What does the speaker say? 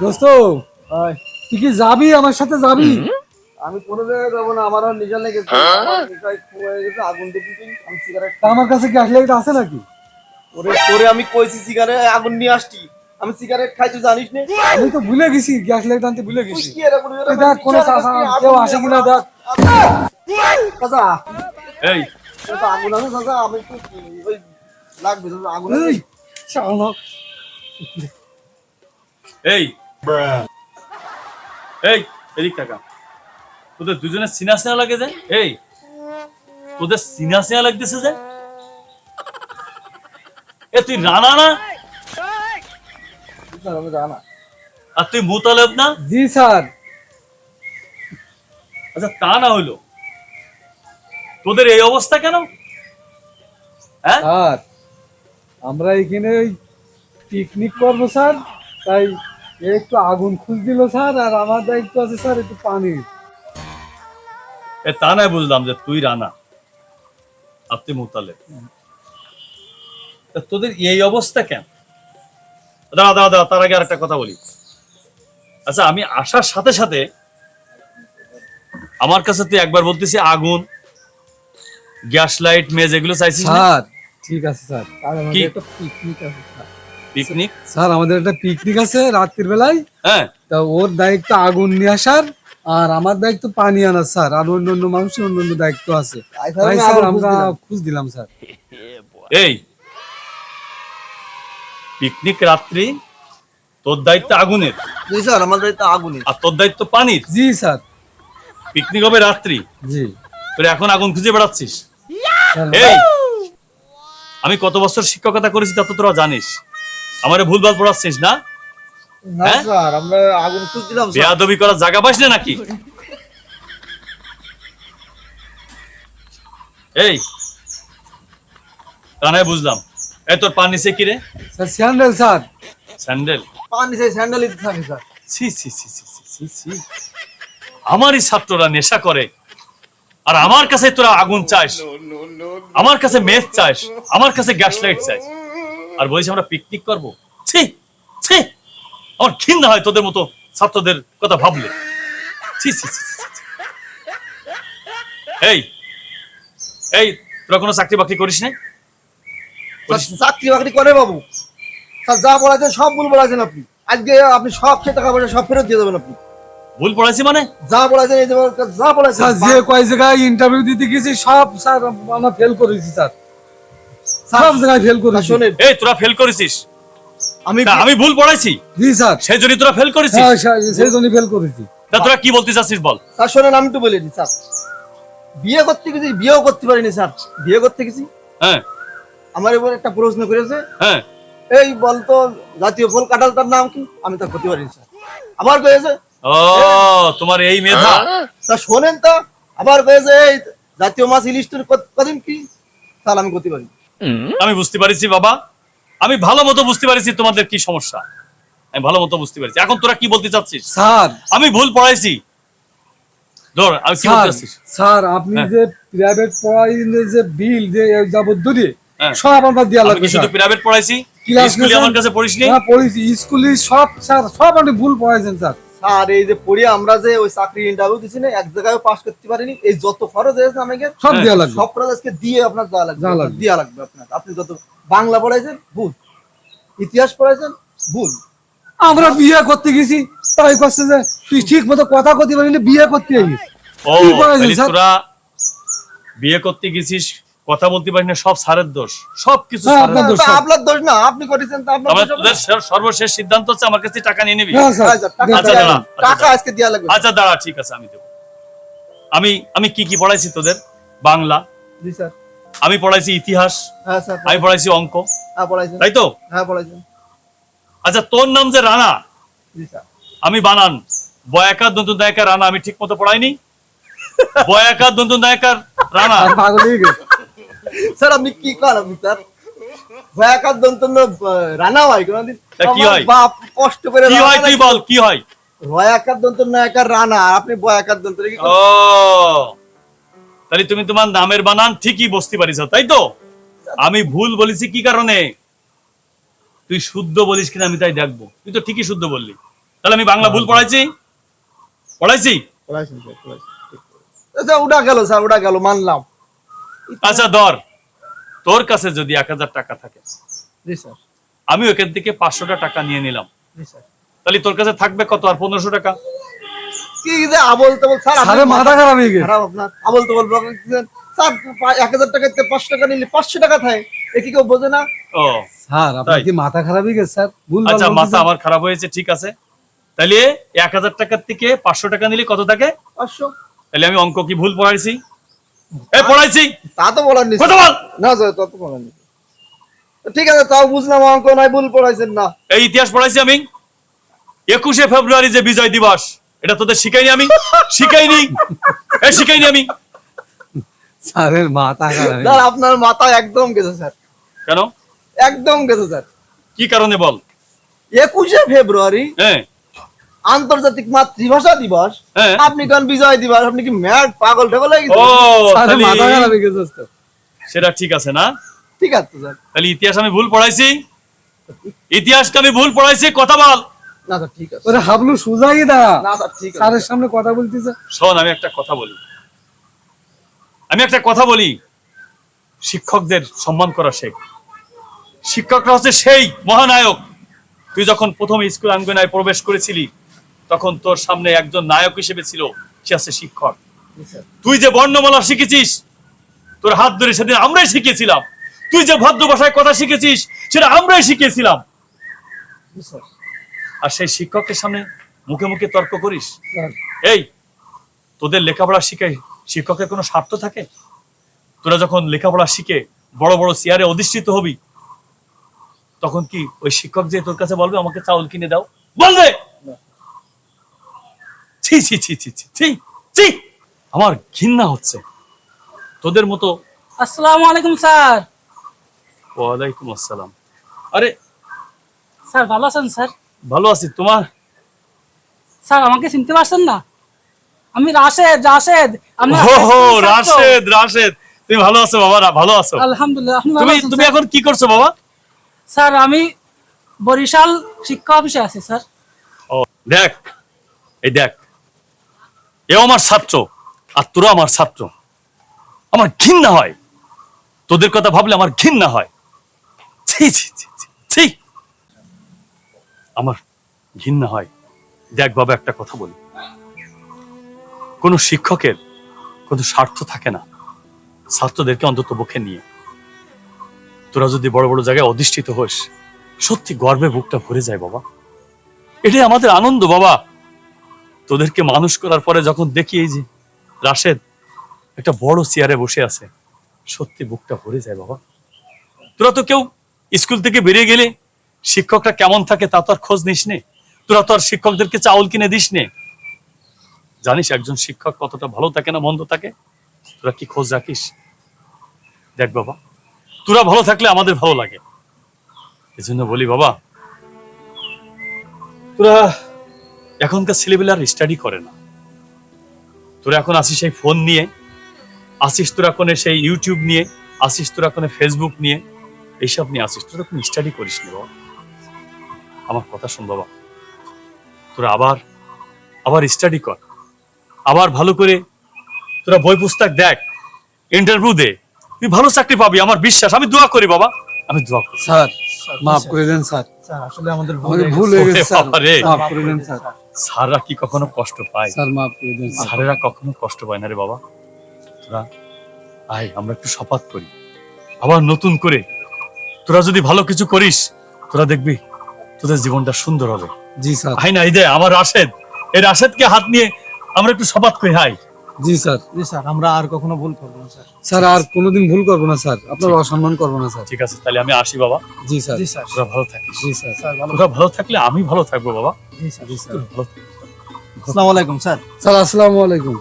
দোস্ত, তুই কি যাবি আমার সাথে যাবি? আমি কোনো জায়গায় যাবো না, আমার আর নিজের লেগেছে, আগুন দেখেছি। আমি সিগারেট তা আমার কাছে গ্যাস লাইট আছে নাকি? ওরে আমি কইছি সিগারেট আগুন নিয়ে আসছি, আমি সিগারেট খাই, তুই জানিস না? আমি তো ভুলে গেছি, গ্যাস লাইট আনতে ভুলে তুই গেছি। কি এরকম তুই দেখ কোনো কেউ আসে কিনা দেখ। চাচা, এই চাচা আগুন আছে চাচা, আমি একটু ওই লাগবে চাচা, আগুন আছে। এই, শালা। এই এই এদিক টাকা তোদের দুজনের সিনা সিনা লাগে যে। এই তোদের সিনা সিনা লাগতেছে যে। এ তুই রানা না, স্যার, আমি জানা। আর তুই মুতালেব না? জি স্যার। আচ্ছা তা না হইলো, তোদের এই অবস্থা কেন? হ্যাঁ স্যার, আমরা এখানে ওই পিকনিক করবো স্যার, তাই একটু আগুন খুঁজ দিল স্যার, আর আমার দায়িত্ব আছে স্যার একটু পানি। এ তা নাই বুঝলাম যে তুই রানা আর তুই মুতালেব, তা তোদের এই অবস্থা কেন? দাঁড়া দাঁড়া দাঁড়া, তার আগে আর একটা কথা বলি। আচ্ছা আমি আসার সাথে সাথে আমার কাছে তুই একবার বলতেছি আগুন, গ্যাস লাইট, মেজ এগুলো চাইছিস না? স্যার ঠিক আছে স্যার, আর কি? আমাদের একটা পিকনিক আছে স্যার। পিকনিক? স্যার আমাদের একটা পিকনিক আছে রাত্রির বেলায়, হ্যাঁ তা ওর দায়িত্ব আগুন নিয়ে আসার, আর আমার দায়িত্ব পানি আনার স্যার, আর অন্য অন্য মানুষের অন্য অন্য দায়িত্ব আছে। তাই স্যার, তাই আমি স্যার আগুন খুঁজ আমরা দিলাম। খুঁজ দিলাম স্যার। এই পিকনিক রাত্রি, তোর দায়িত্ব আগুনের জি স্যার, আমার দায়িত্ব আগুনই। আর তোর দায়িত্ব পানির। জি স্যার। পিকনিক হবে রাত্রি, জি তোর এখন আগুন খুঁজে বেড়াচ্ছিস। স্যার। এই আমি কত বছর শিক্ষকতা করেছি তা তো তোরা জানিস, আমারে ভুলভাল পড়াচ্ছিস না? না হ্যাঁ? স্যার, আমরা আগুন খুঁজ দিলাম স্যার। বেয়াদবি করার জায়গা পাস না নাকি? এই তা নয় বুঝলাম। এই তোর পান নিচে কি রে? Sir sandal sir. স্যান্ডেল? পানি চাই, স্যান্ডেলই তো থাকে স্যার। ছি ছি ছি ছি ছি ছি ছি। আমারই ছাত্ররা নেশা করে আর আমার কাছে তোরা আগুন চাস, আমার কাছে মেস চাস, আমার কাছে গ্যাস লাইট চাস, আর বলিস আমরা পিকনিক করবো। ছি ছি, আমার ঘৃণা হয় তোদের মতো ছাত্রদের কথা ভাবলে। ছি ছি ছি ছি, ছি। এই এই তোরা কোনো চাকরি বাকরি করিস না? স্যার, চাকরি বাকরি করে বাবু স্যার, যা বলেছেন সব ভুল বলেছেন আপনি। আজকে আপনি সব সে টাকা পয়সা সব ফেরত দিয়ে দেবেন আপনি। ভুল পড়াইছি মানে? যা বলেছেন এই যে যা বলেছেন স্যার যে কয় জায়গায় ইন্টারভিউ দিতে গেছি সব স্যার আমরা ফেল করেছি স্যার, সব জায়গায় ফেল স্যার, করেছি। শোনেন, এই তোরা ফেল করেছিস? আমি তা আমি ভুল পড়াইছি জি স্যার। সেই জন্য তোরা ফেল করেছিস? হ্যাঁ স্যার, সেই জন্য ফেল করেছি। তা তোরা কি বলতে চাচ্ছিস বল? স্যার শোনেন, আমি তো বলিনি স্যার, বিয়ে করতে গেছি, বিয়েও করতে পারিনি স্যার। বিয়ে করতে গেছি, হ্যাঁ আমার এবার একটা প্রশ্ন করেছে, হ্যাঁ এই বলতো জাতীয় ফল কাঁঠাল, তার নাম কি? আমি তা করতে পারিনি স্যার। আবার কয়েছে, ও তোমার এই মেধা? স্যার শোনেন তো, আবার কয়েছে এই জাতীয় মাছ ইলিশ তোর কদিন কি? স্যার আমি করতে পারি। আমি বুঝতে পারছি বাবা, আমি ভালো মতো বুঝতে পারছি তোমাদের কি সমস্যা, আমি ভালো মতো বুঝতে পারছি। এখন তোরা কি বলতে চাচ্ছিস? স্যার আমি ভুল পড়াইছি, ধর আমি কি বলতে স্যার চাচ্ছিস? স্যার আপনি হ্যাঁ। যে প্রাইভেট পড়াইলে যে বিল যে যাবতীয় হ্যাঁ। সব আমরা দেওয়া আমি লাগবে কি শুধু স্যার। প্রাইভেট পড়াইছি? ক্লাস স্কুলে আমার কাছে পড়িসনি? হ্যাঁ পড়েছি, স্কুলে সব স্যার সব আপনি ভুল পড়াইছেন স্যার। স্যার এই যে পড়ে আমরা যে ওই চাকরি ইন্টারভিউ দিছি না, এক জায়গায় পাস করতে পারিনি, এই যত খরচ হয়েছে আমাকে সব হ্যাঁ। দেওয়া লাগবে। সব খরচ আজকে দিয়ে আপনার দেওয়া লাগবে, দেওয়া লাগবে। দেওয়া লাগবে আপনার। আপনি যত বাংলা পড়াইছেন ভুল, ইতিহাস পড়াইছেন ভুল। আমরা বিয়ে করতে গেছি, তাই করছে যে তুই ঠিক মতো কথা করতে পারিনি, বিয়ে করতে গেছিস। ও কি পড়াইছেন তাহলে স্যার? তোরা বিয়ে করতে গেছিস, কথা বলতে পারিস না, সব স্যারের দোষ, সবকিছু হ্যাঁ, স্যারের আপনার দোষ। দোষ। তা আপনার দোষ না, আপনি করেছেন তা আপনার আমার দোষ হবে তোদের না। সর্বশেষ সিদ্ধান্ত হচ্ছে আমার কাছে টাকা নিয়ে নিবি। হ্যাঁ স্যার। আচ্ছা, টাকা দেওয়া আচ্ছা, দেওয়া দাঁড়া, লাগবে। টাকা আজকে দেওয়া লাগবে। আচ্ছা দাঁড়া, ঠিক আছে আমি দেবো। আমি কি কি পড়াইছি তোদের? বাংলা, জি স্যার। আমি পড়াইছি ইতিহাস, হ্যাঁ স্যার, আমি পড়াইছি অঙ্ক, হ্যাঁ পড়াইছেন। তাই তো? হ্যাঁ পড়াইছেন। আচ্ছা তোর নাম যে রানা, জি স্যার। আমি বানান বয়াকার দন্ত নায়িকা রানা, আমি ঠিক মতো পড়াইনি? বয়াকার দন্ত নায়িকার রানা। আর পাগল হয়ে গেছে। স্যার আপনি কি করেন আপনি স্যার? ভয়াকার দন্তন্য রানা হয় কোনদিন? তা কি আমার হয়? বাপ কষ্ট করে কি রানা হয় তুই নাকি? বল, কি হয়? ভয়াকার দন্তন্য একার রানা, আর আপনি ভয়াকার দন্ত কি ও তাহলে তুমি তোমার নামের বানান ঠিকই বুঝতে পারিস, তাই তো? আমি ভুল বলেছি কি কারণে? তুই শুদ্ধ বলিস কিনা আমি তাই দেখবো। তুই তো ঠিকই শুদ্ধ বললি, তাহলে আমি বাংলা ভুল পড়াইছি? পড়াইছেন স্যার, পড়াইছেন। আচ্ছা ওটা গেল স্যার, ওটা গেল, মানলাম। আচ্ছা ধর, তোর কাছে যদি 1000 টাকা থাকে, জি স্যার, আমি ওখান থেকে 500 টাকা নিয়ে নিলাম, জি স্যার। তাহলে তোর কাছে থাকবে কত? আর 1500 টাকা। কি যে আবল তাবল স্যার, আপনি স্যারের মাথা খারাপ হয়ে গেছে। খারাপ আপনার, আবল তাবল বলছেন স্যার। 1000 টাকাতে 5 টাকা নিলে 500 টাকা থাকে, এ কি কেউ বোঝে না? ও স্যার আপনার তাই? কি মাথা খারাপ হয়ে গেছে স্যার? ভুল আচ্ছা, মাথা আমার খারাপ হয়েছে, ঠিক আছে। তাহলে 1000 টাকার থেকে 500 টাকা নিলে কত থাকে? 500। তাহলে আমি অঙ্ক কি ভুল পড়াইছি? পড়াইছি? তা তো বলার নেই কথা স্যার। বল। না স্যার, তা তো বলার নেই। তো ঠিক আছে, তাও বুঝলাম অঙ্ক নাই, ভুল পড়াইছেন না। এই ইতিহাস পড়াইছি আমি। 21শে ফেব্রুয়ারি যে বিজয় দিবস, এটা তোদের শিখাইনি আমি? শিখাইনি আমি? স্যারের মাথা খারাপ হয়ে স্যার গেছে। আপনার মাথা একদম গেছে স্যার, কেন? একদম গেছে স্যার। কি কারণে বল? 21শে ফেব্রুয়ারি হ্যাঁ আন্তর্জাতিক মাতৃভাষা দিবস, হ্যাঁ। আপনি কোন বিজয় দিবস? আপনি কি ম্যাড পাগল ঠাগল হয়ে ও গেছেন? স্যারের তাহলে মাথা খারাপ হয়ে গেছে স্যার। সেটা ঠিক আছে না? ঠিক আছে স্যার। তাহলে ইতিহাস আমি ভুল পড়াইছি? ইতিহাসকে আমি ভুল পড়াইছি? কথা বল। না স্যার ঠিক আছে। ওরে হাবলু সুজাই দাঁড়া, না স্যার ঠিক আছে। স্যারের সামনে কথা বলতেছে। শোন, আমি একটা কথা বলি। শিক্ষকদের সম্মান করা শেখ। শিক্ষকরা হচ্ছে সেই মহানায়ক। তুই যখন প্রথম স্কুল আঙ্গনায় প্রবেশ করেছিলি, তখন তোর সামনে একজন নায়ক হিসেবে ছিল, সে আছে শিক্ষক। জি স্যার। তুই যে বর্ণমালা শিখেছিস, তোর হাত ধরে সেদিন আমরাই শিখেছিলাম। তুই যে ভদ্র ভাষায় কথা শিখেছিস, সেটা আমরাই শিখেছিলাম। জি স্যার। আর সেই শিক্ষকের সামনে মুখে মুখে তর্ক করিস? স্যার, এই, তোদের লেখাপড়া শিখে শিক্ষকের কোনো স্বার্থ থাকে? তোরা যখন লেখাপড়া শিখে বড় বড় চেয়ারে অধিষ্ঠিত হবি, তখন কি ওই শিক্ষক যে তোর কাছে বলবে আমাকে চাউল কিনে দাও? বলবে? ছি ছি ছি ছি ছি ছি ছি, আমার ঘৃণা হচ্ছে তোদের মতো। আসসালামু আলাইকুম স্যার। ওয়ালাইকুম আসসালাম। আরে স্যার ভালো আছেন স্যার? ভালো আছি। তোমার? স্যার আমাকে চিনতে পারছেন না? আমি রাশেদ। আপনার ও হো, ছাত্র। রাশেদ, তুমি ভালো আছো বাবা? ভালো আছো? আলহামদুলিল্লাহ। আপনি ভালো তুমি আছেন তুমি স্যার? এখন কি করছো বাবা? স্যার আমি বরিশাল শিক্ষা অফিসে আছি স্যার। ও দেখ, এই দেখ, এও আমার ছাত্র আর তোরা আমার ছাত্র। আমার ঘৃণা হয়, তোদের কথা ভাবলে আমার ঘৃণা হয়। ছি ছি ছি ছি ছি, আমার ঘৃণা হয়। দেখ বাবা, একটা কথা বলি, কোন শিক্ষকের কোনো স্বার্থ থাকে না ছাত্রদেরকে অন্তত পক্ষে নিয়ে। তোরা যদি বড় বড় জায়গায় অধিষ্ঠিত হোস, সত্যি গর্বে বুকটা ভরে যায় বাবা। এটাই আমাদের আনন্দ বাবা। তোদেরকে মানুষ করার পরে যখন দেখি এই যে রাশেদ একটা বড় চেয়ারে বসে আছে, সত্যি বুকটা ভরে যায় বাবা। তোরা তো কেউ স্কুল থেকে বেরিয়ে গেলে শিক্ষকরা কেমন থাকে তা তো আর খোঁজ নিস নে। তোরা তো আর শিক্ষকদেরকে চাউল কিনে দিস নে। জানিস একজন শিক্ষক কতটা ভালো থাকে না মন্দ থাকে? তোরা কি খোঁজ রাখিস? দেখ বাবা, তোরা ভালো থাকলে আমাদের ভালো লাগে। এই জন্য বলি বাবা, তোরা এখনকার ছেলেবেলা আর স্টাডি করে না। তোরা এখন আসিস সেই ফোন নিয়ে, আসিস তোরা এখন সেই ইউটিউব নিয়ে, আসিস তোরা এখন ফেসবুক নিয়ে, এইসব নিয়ে আসিস। তোরা কোনো স্টাডি করিস না বাবা। আমার কথা শোন বাবা, তোরা আবার স্টাডি কর, আবার ভালো করে তোরা বই পুস্তক দেখ, ইন্টারভিউ দে, তুই ভালো চাকরি পাবি, আমার বিশ্বাস। আমি দোয়া করি বাবা, আমি দোয়া করি। স্যার মাফ করে দেন স্যার, স্যার আসলে আমাদের আমাদের ভুল হয়ে গেছে স্যার, বাবারে। মাফ করে দেন স্যার। স্যাররা কি কখনো কষ্ট পায়? স্যার মাফ করে দেন স্যার। স্যারেরা কখনো কষ্ট পায় না রে বাবা। তোরা আয়, আমরা একটু শপথ করি আবার নতুন করে। তোরা যদি ভালো কিছু করিস, তোরা দেখবি তোদের জীবনটা সুন্দর হবে। জি স্যার। হাই না, এই দে আমার রাশেদ, এই রাশেদকে হাত নিয়ে আমরা একটু শপথ করি। হাই। জি স্যার। জি স্যার, আমরা আর কখনো ভুল করবো না স্যার। স্যার আর কোনোদিন ভুল করবো না স্যার, আপনার অসম্মান করবো না স্যার। ঠিক আছে, তাহলে আমি আসি বাবা। জি স্যার। জি স্যার। তোরা ভালো থাকিস। জি স্যার। স্যার ভালো। তোরা ভালো থাকলে আমি ভালো থাকবো বাবা। জি স্যার। জি স্যার। তোরা ভালো থাকিস। আসসালামু আলাইকুম স্যার। স্যার আসসালামু আলাইকুম।